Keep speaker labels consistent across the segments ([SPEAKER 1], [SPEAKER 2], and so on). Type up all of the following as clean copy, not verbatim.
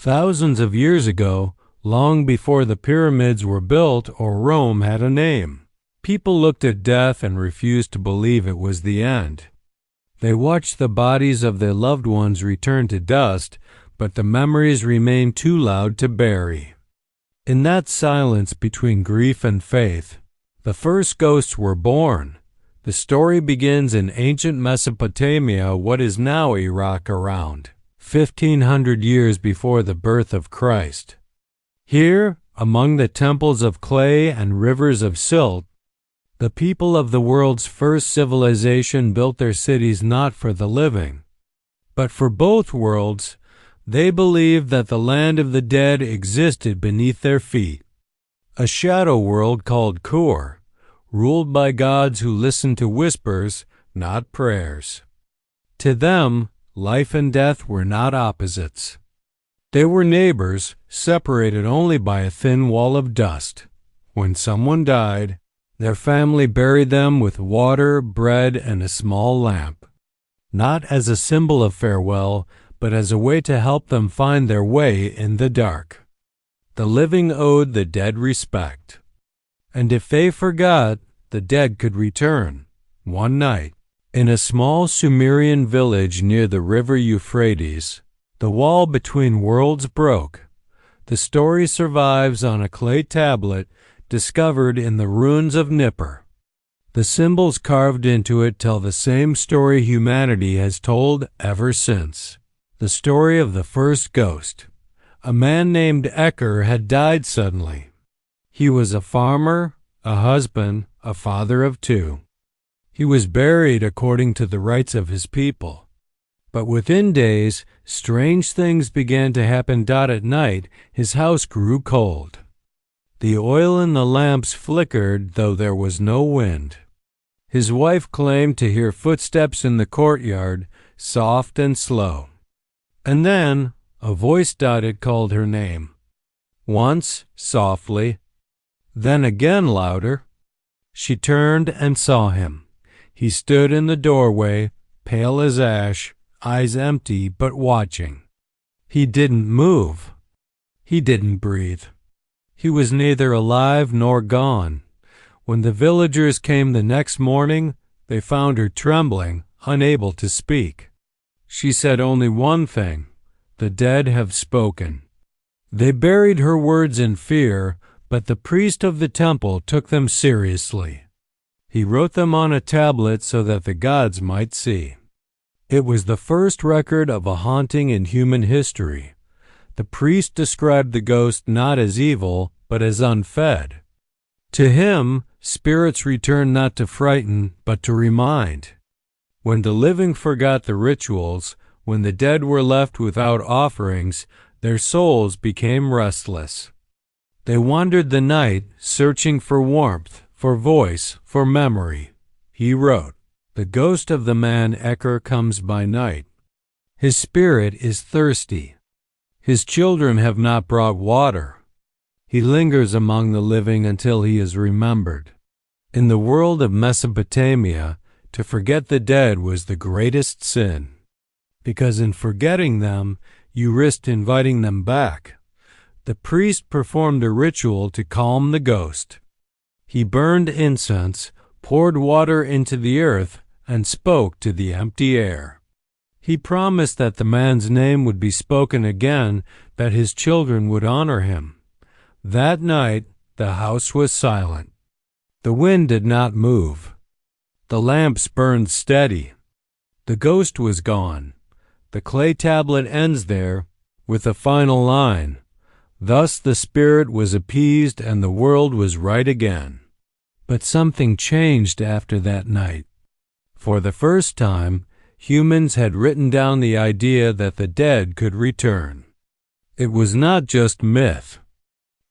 [SPEAKER 1] Thousands of years ago, long before the pyramids were built or Rome had a name, people looked at death and refused to believe it was the end. They watched the bodies of their loved ones return to dust, but the memories remained too loud to bury. In that silence between grief and faith, the first ghosts were born. The story begins in ancient Mesopotamia, what is now Iraq, around 1500 years before the birth of Christ. Here, among the temples of clay and rivers of silt, the people of the world's first civilization built their cities not for the living, but for both worlds. They believed that the land of the dead existed beneath their feet, a shadow world called Kur, ruled by gods who listened to whispers, not prayers. To them, life and death were not opposites. They were neighbors, separated only by a thin wall of dust. When someone died, their family buried them with water, bread, and a small lamp, not as a symbol of farewell, but as a way to help them find their way in the dark. The living owed the dead respect. And if they forgot, the dead could return. One night, in a small Sumerian village near the river Euphrates, the wall between worlds broke. The story survives on a clay tablet discovered in the ruins of Nippur. The symbols carved into it tell the same story humanity has told ever since. The story of the first ghost. A man named Ecker had died suddenly. He was a farmer, a husband, a father of two. He was buried according to the rites of his people. But within days, strange things began to happen. At night, his house grew cold. The oil in the lamps flickered, though there was no wind. His wife claimed to hear footsteps in the courtyard, soft and slow. And then a voice called her name. Once, softly, then again louder. She turned and saw him. He stood in the doorway, pale as ash, eyes empty but watching. He didn't move. He didn't breathe. He was neither alive nor gone. When the villagers came the next morning, they found her trembling, unable to speak. She said only one thing: the dead have spoken. They buried her words in fear, but the priest of the temple took them seriously. He wrote them on a tablet so that the gods might see. It was the first record of a haunting in human history. The priest described the ghost not as evil, but as unfed. To him, spirits returned not to frighten, but to remind. When the living forgot the rituals, when the dead were left without offerings, their souls became restless. They wandered the night, searching for warmth, for voice, for memory. He wrote, "The ghost of the man Ecker comes by night. His spirit is thirsty. His children have not brought water. He lingers among the living until he is remembered." In the world of Mesopotamia, to forget the dead was the greatest sin, because in forgetting them, you risked inviting them back. The priest performed a ritual to calm the ghost. He burned incense, poured water into the earth, and spoke to the empty air. He promised that the man's name would be spoken again, that his children would honor him. That night, the house was silent. The wind did not move. The lamps burned steady. The ghost was gone. The clay tablet ends there with a final line: "Thus the spirit was appeased and the world was right again." But something changed after that night. For the first time, humans had written down the idea that the dead could return. It was not just myth.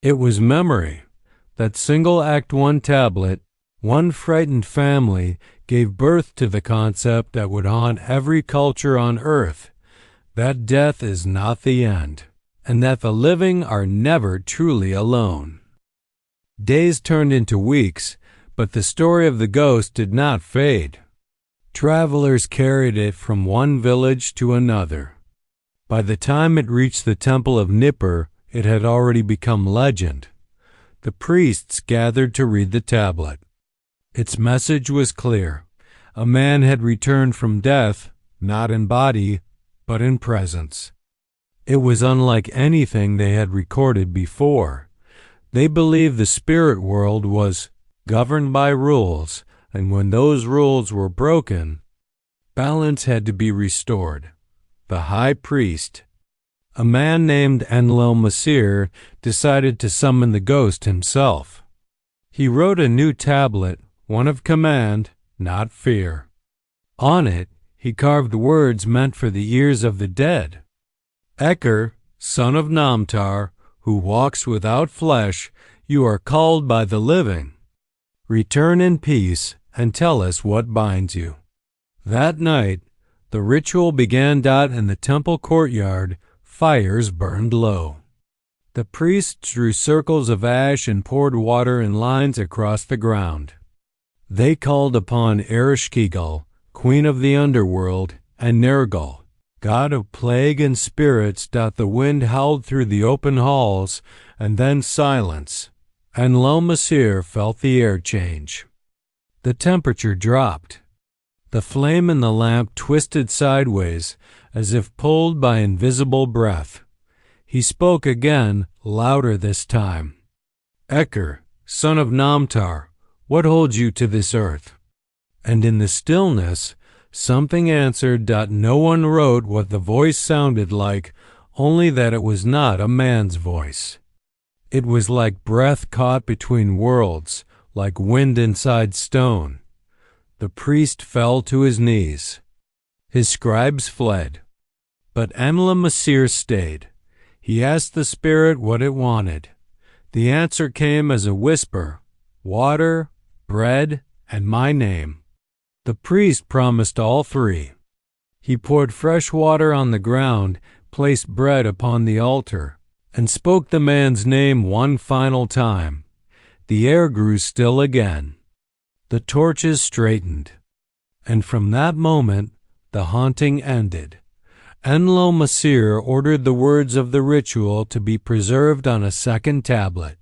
[SPEAKER 1] It was memory. That single Act 1 tablet, one frightened family, gave birth to the concept that would haunt every culture on earth, that death is not the end, and that the living are never truly alone. Days turned into weeks, but the story of the ghost did not fade. Travelers carried it from one village to another. By the time it reached the temple of Nippur, it had already become legend. The priests gathered to read the tablet. Its message was clear. A man had returned from death, not in body, but in presence. It was unlike anything they had recorded before. They believed the spirit world was governed by rules, and when those rules were broken, balance had to be restored. The high priest, a man named Enlil-Masir, decided to summon the ghost himself. He wrote a new tablet, one of command, not fear. On it, he carved words meant for the ears of the dead. Eker, son of Namtar, who walks without flesh, you are called by the living. Return in peace and tell us what binds you. That night, the ritual began. In the temple courtyard, fires burned low. The priests drew circles of ash and poured water in lines across the ground. They called upon Ereshkigal, queen of the underworld, and Nergal, god of plague and spirits. The wind howled through the open halls, and then silence. Enlil-Masir felt the air change. The temperature dropped. The flame in the lamp twisted sideways, as if pulled by invisible breath. He spoke again, louder this time. Eker, son of Namtar, what holds you to this earth? And in the stillness, something answered. No one wrote what the voice sounded like, only that it was not a man's voice. It was like breath caught between worlds, like wind inside stone. The priest fell to his knees. His scribes fled. But Enlil-Masir stayed. He asked the spirit what it wanted. The answer came as a whisper: water, bread, and my name. The priest promised all three. He poured fresh water on the ground, placed bread upon the altar, and spoke the man's name one final time. The air grew still again. The torches straightened. And from that moment, the haunting ended. Enlil-Masir ordered the words of the ritual to be preserved on a second tablet.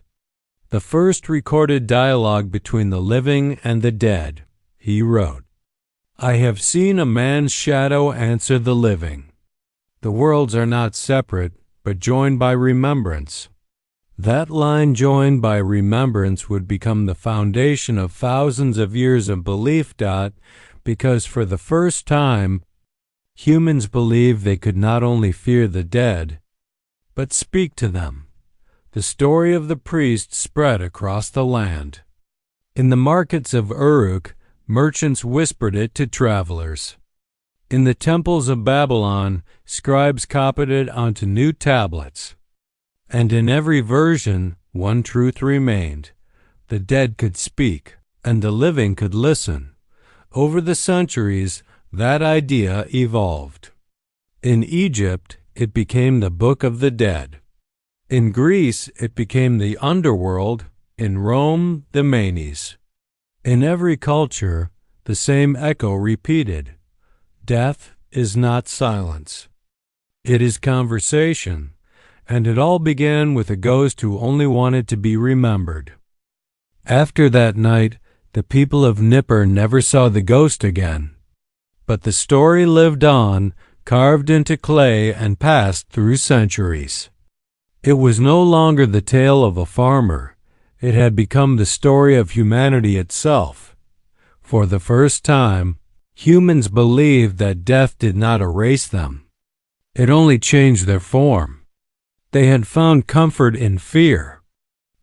[SPEAKER 1] The first recorded dialogue between the living and the dead. He wrote, I have seen a man's shadow answer the living. The worlds are not separate, but joined by remembrance. That line, joined by remembrance, would become the foundation of thousands of years of belief. Because for the first time, humans believed they could not only fear the dead, but speak to them. The story of the priest spread across the land. In the markets of Uruk, merchants whispered it to travelers. In the temples of Babylon, scribes copied it onto new tablets. And in every version, one truth remained. The dead could speak, and the living could listen. Over the centuries, that idea evolved. In Egypt, it became the Book of the Dead. In Greece, it became the underworld. In Rome, the Manes. In every culture, the same echo repeated. Death is not silence. It is conversation. And it all began with a ghost who only wanted to be remembered. After that night, the people of Nippur never saw the ghost again. But the story lived on, carved into clay and passed through centuries. It was no longer the tale of a farmer. It had become the story of humanity itself. For the first time, humans believed that death did not erase them. It only changed their form. They had found comfort in fear,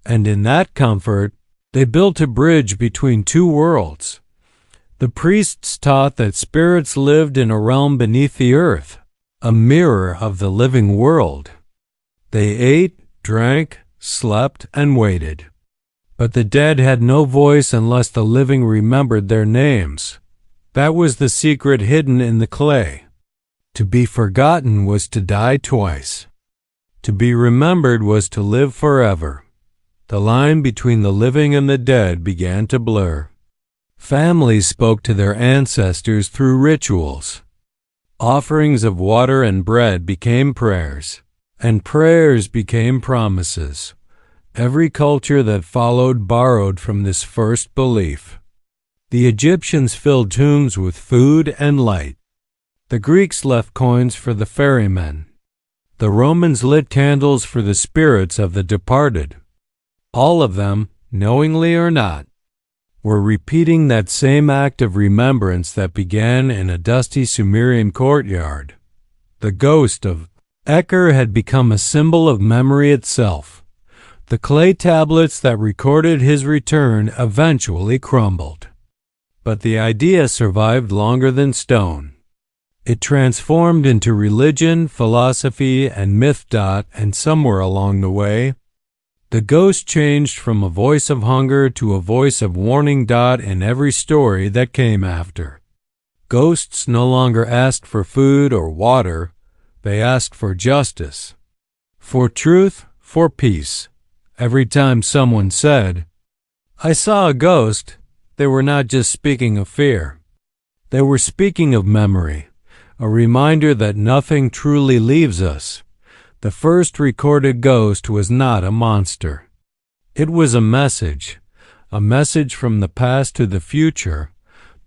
[SPEAKER 1] and in that comfort, they built a bridge between two worlds. The priests taught that spirits lived in a realm beneath the earth, a mirror of the living world. They ate, drank, slept, and waited. But the dead had no voice unless the living remembered their names. That was the secret hidden in the clay. To be forgotten was to die twice. To be remembered was to live forever. The line between the living and the dead began to blur. Families spoke to their ancestors through rituals. Offerings of water and bread became prayers, and prayers became promises. Every culture that followed borrowed from this first belief. The Egyptians filled tombs with food and light. The Greeks left coins for the ferrymen. The Romans lit candles for the spirits of the departed. All of them, knowingly or not, were repeating that same act of remembrance that began in a dusty Sumerian courtyard. The ghost of Eker had become a symbol of memory itself. The clay tablets that recorded his return eventually crumbled. But the idea survived longer than stone. It transformed into religion, philosophy, and myth. And somewhere along the way, the ghost changed from a voice of hunger to a voice of warning. In every story that came after. Ghosts no longer asked for food or water, they asked for justice, for truth, for peace. Every time someone said, "I saw a ghost," they were not just speaking of fear. They were speaking of memory, a reminder that nothing truly leaves us. The first recorded ghost was not a monster. It was a message from the past to the future,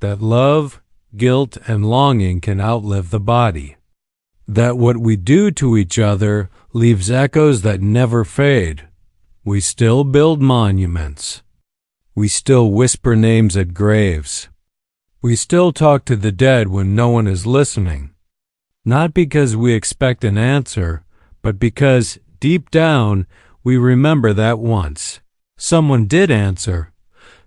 [SPEAKER 1] that love, guilt, and longing can outlive the body. That what we do to each other leaves echoes that never fade. We still build monuments. We still whisper names at graves. We still talk to the dead when no one is listening. Not because we expect an answer, but because, deep down, we remember that once someone did answer.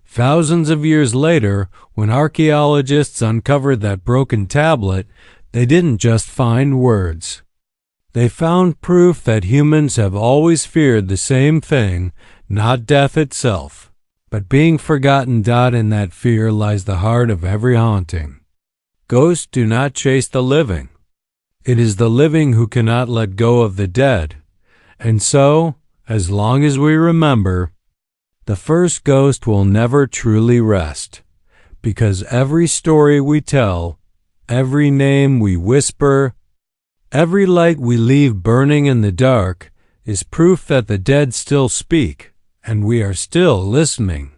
[SPEAKER 1] Thousands of years later, when archaeologists uncovered that broken tablet, they didn't just find words. They found proof that humans have always feared the same thing, not death itself, but being forgotten. In that fear lies the heart of every haunting. Ghosts do not chase the living. It is the living who cannot let go of the dead. And so, as long as we remember, the first ghost will never truly rest, because every story we tell, every name we whisper, every light we leave burning in the dark is proof that the dead still speak, and we are still listening.